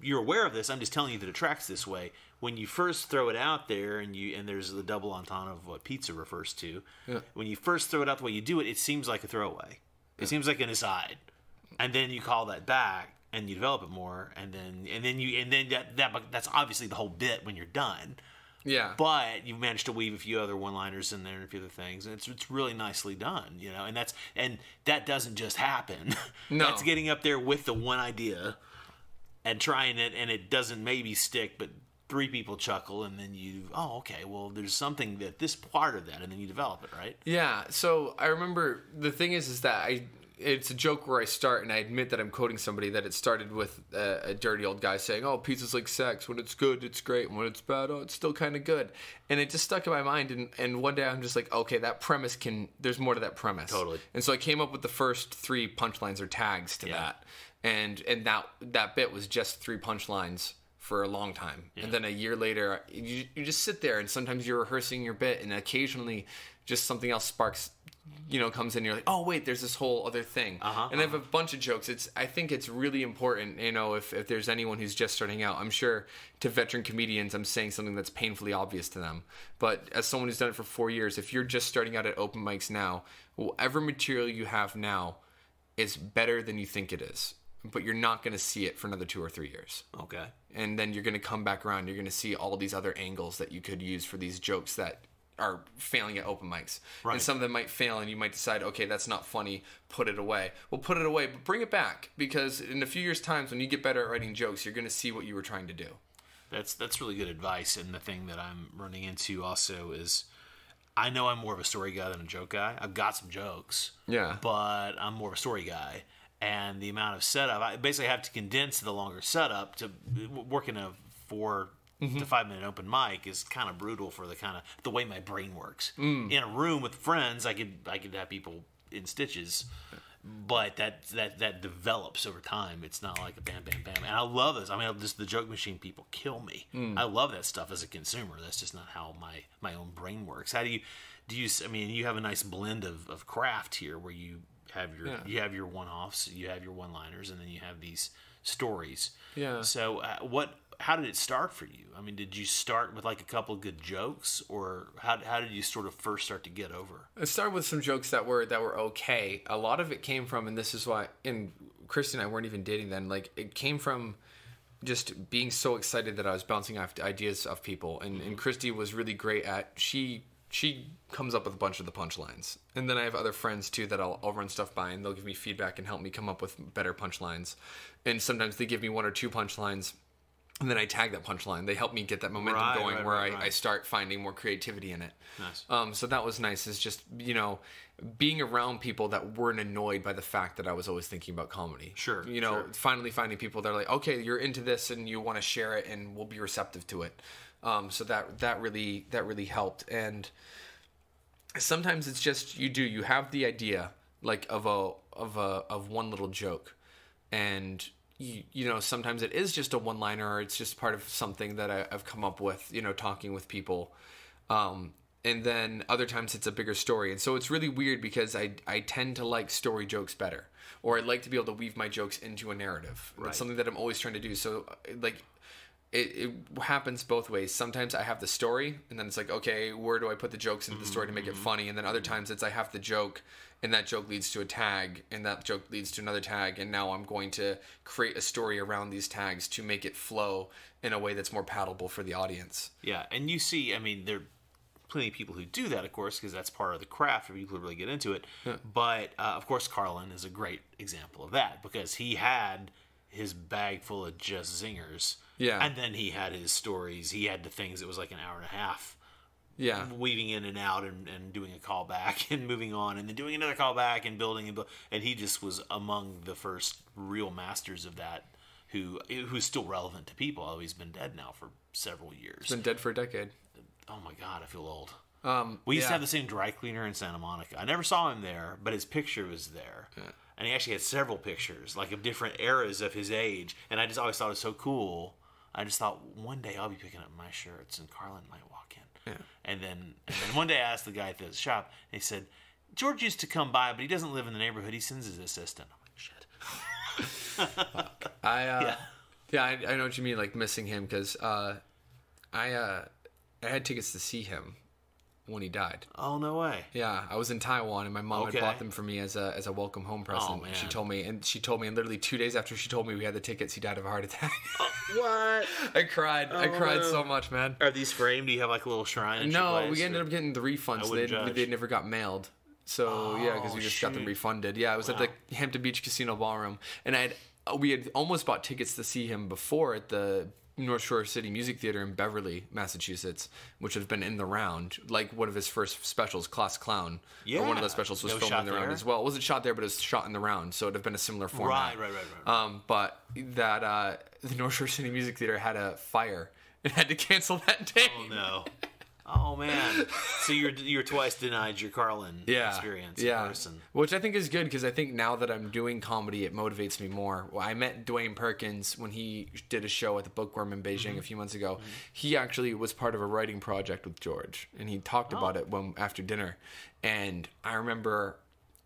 S1: you're aware of this. I'm just telling you that it tracks this way. When you first throw it out there, and there's the double entendre of what pizza refers to. Yeah. When you first throw it out the way you do it, it seems like a throwaway. It seems like an aside, and then you call that back and you develop it more, and then that's obviously the whole bit when you're done.
S2: Yeah.
S1: But you've managed to weave a few other one-liners in there and a few other things, and it's really nicely done, and that doesn't just happen.
S2: No.
S1: That's getting up there with the one idea and trying it, and it doesn't maybe stick, but 3 people chuckle, and then there's something that this part of that, and then you develop it, right?
S2: Yeah. So I remember the thing is that it's a joke where I start, and I admit that I'm quoting somebody, that it started with a dirty old guy saying, "Oh, pizza's like sex. When it's good, it's great. And when it's bad, oh, it's still kind of good." And it just stuck in my mind. And one day I'm just like, okay, that premise there's more to that premise.
S1: Totally.
S2: And so I came up with the first 3 punchlines or tags to that. And that bit was just 3 punchlines for a long time. Yeah. And then a year later, you just sit there, and sometimes you're rehearsing your bit, and occasionally just something else sparks, comes in. You're like, oh wait, there's this whole other thing. And I have a bunch of jokes. I think it's really important, if there's anyone who's just starting out. I'm sure to veteran comedians, I'm saying something that's painfully obvious to them. But as someone who's done it for 4 years, if you're just starting out at open mics now, whatever material you have now is better than you think it is. But you're not going to see it for another 2 or 3 years.
S1: Okay.
S2: And then you're going to come back around. You're going to see all these other angles that you could use for these jokes that are failing at open mics. Right. And some of them might fail, and you might decide, okay, that's not funny, put it away. Well, put it away, but bring it back. Because in a few years' time, when you get better at writing jokes, you're going to see what you were trying to do.
S1: That's really good advice. And the thing that I'm running into also is, I know I'm more of a story guy than a joke guy. I've got some jokes. Yeah. But I'm more of a story guy. And the amount of setup, I basically have to condense the longer setup to work in a 4 to 5 minute open mic is kind of brutal for the way my brain works. In a room with friends, I could have people in stitches, but that develops over time. It's not like a bam, bam, bam. And I love this. I mean, the joke machine people kill me. I love that stuff as a consumer. That's just not how my own brain works. How do you? I mean, you have a nice blend of craft here, where you have your one-offs, you have your one-liners, and then you have these stories. Yeah. So how did it start for you? I mean, did you start with like a couple of good jokes, or how did you sort of first start to get over?
S2: I started with some jokes that were okay. A lot of it came from, and this is why, and Christy and I weren't even dating then, like it came from just being so excited that I was bouncing off ideas of people. And Christy was really great at, she comes up with a bunch of the punchlines. And then I have other friends too that I'll run stuff by, and they'll give me feedback and help me come up with better punchlines. And sometimes they give me 1 or 2 punchlines, and then I tag that punchline. They help me get that momentum going, I start finding more creativity in it. Nice. So that was nice. Is just, being around people that weren't annoyed by the fact that I was always thinking about comedy. Sure. Finally finding people that are like, okay, you're into this and you want to share it, and we'll be receptive to it. So that really helped. And sometimes it's just, you have the idea like of one little joke, and sometimes it is just a one-liner, or it's just part of something that I've come up with, talking with people. And then other times it's a bigger story. And so it's really weird because I tend to like story jokes better, or I like to be able to weave my jokes into a narrative. Right. It's something that I'm always trying to do. So like, it happens both ways. Sometimes I have the story, and then it's like, okay, where do I put the jokes into the story to make it funny? And then other times it's I have the joke, and that joke leads to a tag, and that joke leads to another tag, and now I'm going to create a story around these tags to make it flow in a way that's more palatable for the audience.
S1: Yeah, and you see, I mean, there are plenty of people who do that, of course, because that's part of the craft for people who really get into it. Yeah. But, of course, Carlin is a great example of that, because he had his bag full of just zingers.
S2: Yeah.
S1: And then he had his stories. He had the things that was like an hour and a half.
S2: Yeah.
S1: Weaving in and out and doing a callback and moving on and then doing another callback and building. And he just was among the first real masters of that who's still relevant to people, although he's been dead now for several years.
S2: He's been dead for a decade.
S1: Oh my God, I feel old. We used to have the same dry cleaner in Santa Monica. I never saw him there, but his picture was there. Yeah. And he actually had several pictures, like of different eras of his age. And I just always thought it was so cool. I just thought one day I'll be picking up my shirts and Carlin might walk in. Yeah. And then one day I asked the guy at the shop, and he said, George used to come by, but he doesn't live in the neighborhood. He sends his assistant. I'm like, shit.
S2: I know what you mean, like missing him, because I had tickets to see him when he died.
S1: Oh, no way.
S2: Yeah, I was in Taiwan, and my mom had bought them for me as a welcome home present.
S1: Oh, man.
S2: And she told me, and literally 2 days after she told me we had the tickets, he died of a heart attack.
S1: What?
S2: I cried. I cried so much, man.
S1: Are these framed? Do you have like a little shrine?
S2: No, we ended up getting the refunds. They never got mailed. So yeah, because we just got them refunded. Yeah, it was at the Hampton Beach Casino Ballroom, and we had almost bought tickets to see him before at the North Shore City Music Theater in Beverly, Massachusetts, which has been in the round. Like one of his first specials, Class Clown.
S1: Yeah.
S2: Or one of those specials was filmed in the round as well. It wasn't shot there, but it was shot in the round, so it would have been a similar format.
S1: Right.
S2: But that the North Shore City Music Theater had a fire and had to cancel that day.
S1: Oh no. Oh man! So you're twice denied your Carlin experience in person,
S2: which I think is good, because I think now that I'm doing comedy, it motivates me more. Well, I met Dwayne Perkins when he did a show at the Bookworm in Beijing a few months ago. Mm-hmm. He actually was part of a writing project with George, and he talked about it after dinner. And I remember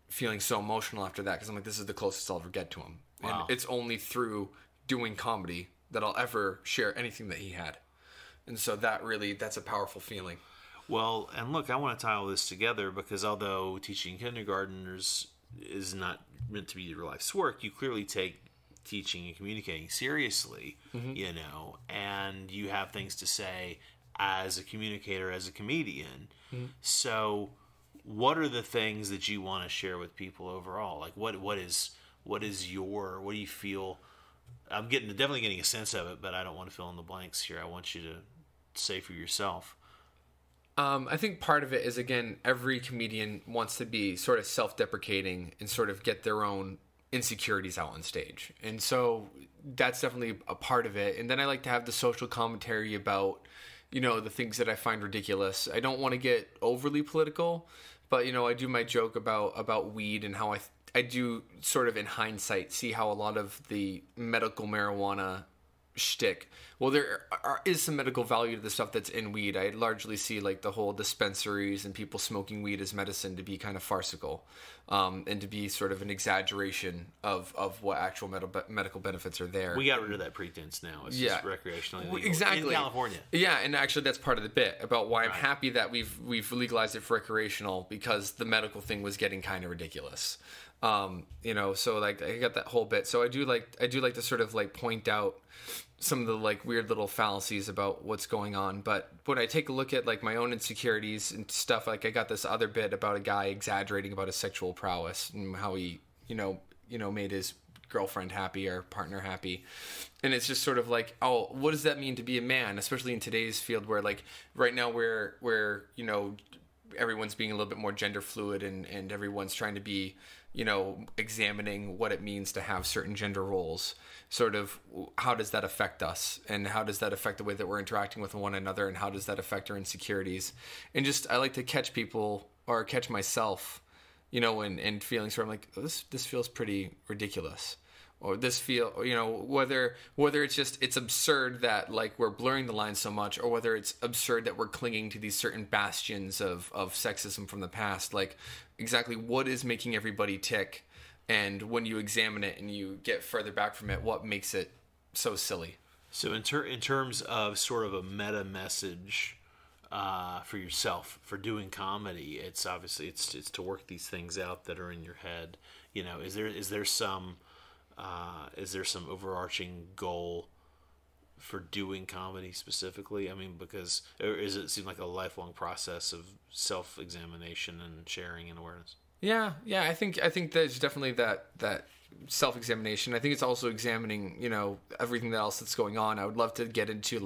S2: feeling so emotional after that, because I'm like, this is the closest I'll ever get to him, and it's only through doing comedy that I'll ever share anything that he had. And so that's a powerful feeling.
S1: Well, and look, I want to tie all this together, because although teaching kindergartners is not meant to be your life's work, you clearly take teaching and communicating seriously, and you have things to say as a communicator, as a comedian. Mm-hmm. So what are the things that you want to share with people overall? Like what do you feel? I'm definitely getting a sense of it, but I don't want to fill in the blanks here. I want you to say for yourself.
S2: I think part of it is, again, every comedian wants to be sort of self-deprecating and sort of get their own insecurities out on stage. And so that's definitely a part of it. And then I like to have the social commentary about, the things that I find ridiculous. I don't want to get overly political, but, I do my joke about weed and how I do sort of in hindsight see how a lot of the medical marijuana shtick. Well, there is some medical value to the stuff that's in weed. I largely see like the whole dispensaries and people smoking weed as medicine to be kind of farcical, and to be sort of an exaggeration of what actual medical benefits are there.
S1: We got rid of that pretense now. It's just recreationally legal.
S2: Exactly.
S1: In California.
S2: Yeah, and actually that's part of the bit about why I'm happy that we've legalized it for recreational, because the medical thing was getting kind of ridiculous. So like I got that whole bit. So I do like to sort of like point out some of the like weird little fallacies about what's going on. But when I take a look at like my own insecurities and stuff, like I got this other bit about a guy exaggerating about his sexual prowess and how he, made his girlfriend happy or partner happy. And it's just sort of like, oh, what does that mean to be a man, especially in today's field where like right now where everyone's being a little bit more gender fluid and everyone's trying to be, examining what it means to have certain gender roles. Sort of how does that affect us, and how does that affect the way that we're interacting with one another, and how does that affect our insecurities? And just I like to catch people or catch myself, and feeling sort of like, oh, this feels pretty ridiculous. Or this whether it's just it's absurd that like we're blurring the lines so much, or whether it's absurd that we're clinging to these certain bastions of sexism from the past. Like exactly what is making everybody tick, and when you examine it and you get further back from it, what makes it so silly?
S1: So in terms of sort of a meta message for yourself for doing comedy, it's obviously it's to work these things out that are in your head. You know, is there some overarching goal for doing comedy specifically? I mean, because or is it seem like a lifelong process of self-examination and sharing and awareness?
S2: Yeah. I think there's definitely that self-examination. I think it's also examining, everything else that's going on. I would love to get into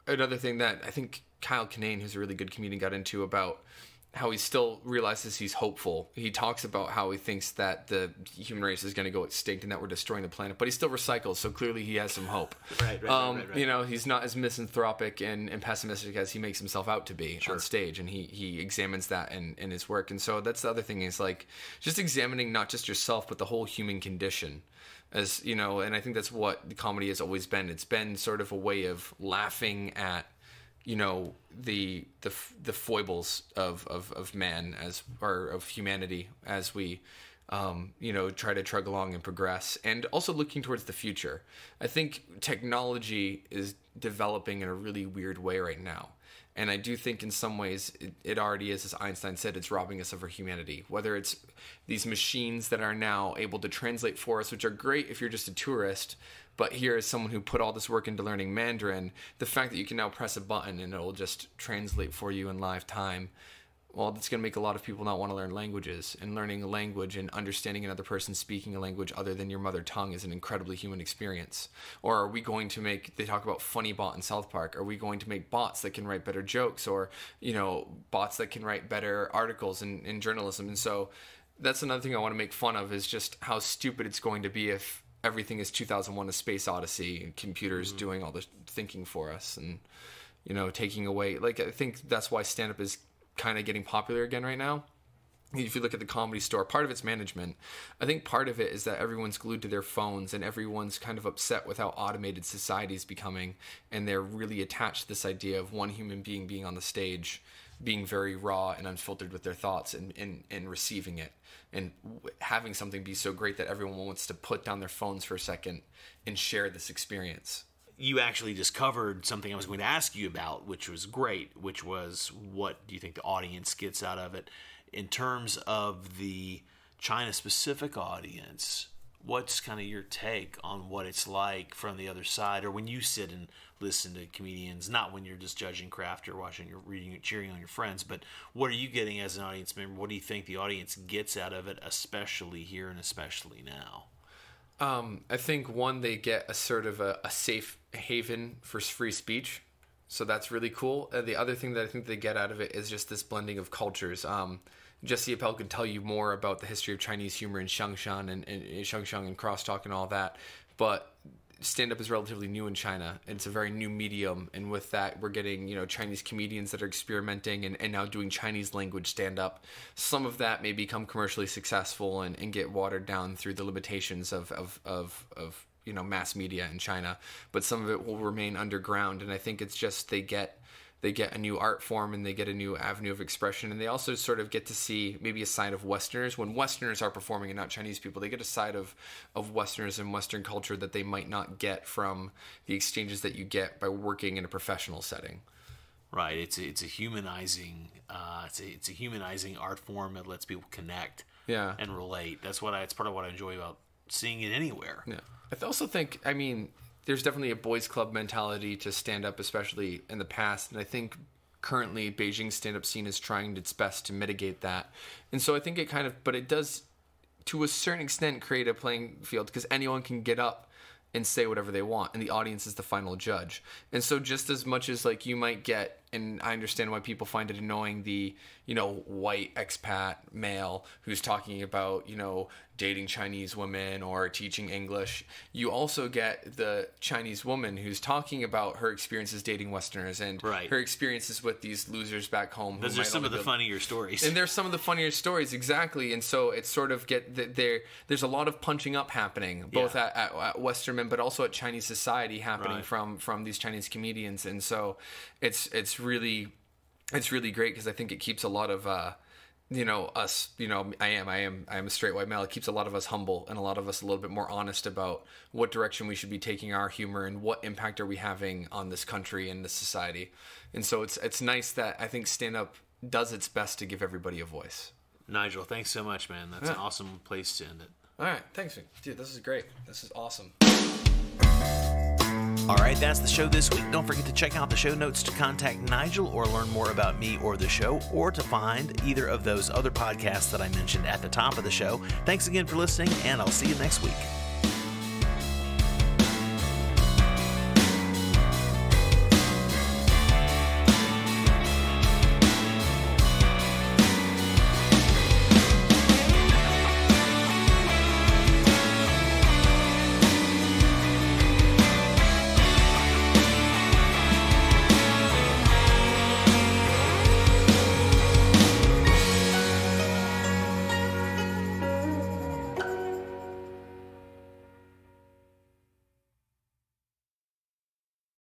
S2: another thing that I think Kyle Kinane, who's a really good comedian, got into about how he still realizes he's hopeful. He talks about how he thinks that the human race is going to go extinct and that we're destroying the planet, but he still recycles, so clearly he has some hope. Right. He's not as misanthropic and pessimistic as he makes himself out to be on stage, and he examines that in his work. And so that's the other thing, is like just examining not just yourself, but the whole human condition. As and I think that's what the comedy has always been. It's been sort of a way of laughing at the foibles of man or of humanity as we try to trudge along and progress, and also looking towards the future. I think technology is developing in a really weird way right now. And I do think in some ways it already is, as Einstein said, it's robbing us of our humanity. Whether it's these machines that are now able to translate for us, which are great if you're just a tourist, but here as someone who put all this work into learning Mandarin, the fact that you can now press a button and it'll just translate for you in live time, well, that's going to make a lot of people not want to learn languages. And learning a language and understanding another person speaking a language other than your mother tongue is an incredibly human experience. Or are we going to they talk about funny bot in South Park, are we going to make bots that can write better jokes, or, bots that can write better articles in journalism? And so that's another thing I want to make fun of, is just how stupid it's going to be if everything is 2001: A Space Odyssey and computers doing all the thinking for us and, taking away. Like, I think that's why stand-up is kind of getting popular again right now. If you look at the Comedy Store, part of it's management. I think part of it is that everyone's glued to their phones and everyone's kind of upset with how automated society is becoming, and they're really attached to this idea of one human being on the stage, being very raw and unfiltered with their thoughts and receiving it, and having something be so great that everyone wants to put down their phones for a second and share this experience.
S1: You actually just covered something I was going to ask you about, which was great, which was, what do you think the audience gets out of it? In terms of the China-specific audience, what's kind of your take on what it's like from the other side, or when you sit and listen to comedians, not when you're just judging craft or watching or reading or cheering on your friends, but what are you getting as an audience member? What do you think the audience gets out of it, especially here and especially now?
S2: I think, one, they get a sort of a safe haven for free speech. So that's really cool. The other thing that I think they get out of it is just this blending of cultures. Jesse Appel could tell you more about the history of Chinese humor in Xiangshan and Xiangshan and crosstalk and all that. But stand-up is relatively new in China. It's a very new medium. And with that, we're getting, Chinese comedians that are experimenting and now doing Chinese language stand-up. Some of that may become commercially successful and get watered down through the limitations of mass media in China. But some of it will remain underground. And I think it's just they get a new art form and they get a new avenue of expression, and they also sort of get to see maybe a side of Westerners. When Westerners are performing and not Chinese people, they get a side of Westerners and Western culture that they might not get from the exchanges that you get by working in a professional setting.
S1: Right. It's a humanizing it's a humanizing art form that lets people connect and relate. It's part of what I enjoy about seeing it anywhere.
S2: Yeah. I also think, there's definitely a boys club mentality to stand-up, especially in the past. And I think currently Beijing's stand-up scene is trying its best to mitigate that. And so I think but it does, to a certain extent, create a playing field, because anyone can get up and say whatever they want, and the audience is the final judge. And so just as much as you might get, and I understand why people find it annoying, the, white expat male who's talking about, dating Chinese women or teaching English, you also get the Chinese woman who's talking about her experiences dating Westerners and her experiences with these losers back home.
S1: Those are some of the funnier stories.
S2: And there's some of the funnier stories, exactly. And so it's sort of there's a lot of punching up happening, both at Western men, but also at Chinese society happening from these Chinese comedians. And so it's really great, because I think it keeps a lot of us, I am a straight white male. It keeps a lot of us humble and a lot of us a little bit more honest about what direction we should be taking our humor and what impact are we having on this country and this society. And so it's nice that I think stand-up does its best to give everybody a voice.
S1: Nigel, thanks so much, man. That's an awesome place to end it.
S2: All right, thanks, dude. This is great. This is awesome.
S1: All right, that's the show this week. Don't forget to check out the show notes to contact Nigel or learn more about me or the show, or to find either of those other podcasts that I mentioned at the top of the show. Thanks again for listening, and I'll see you next week.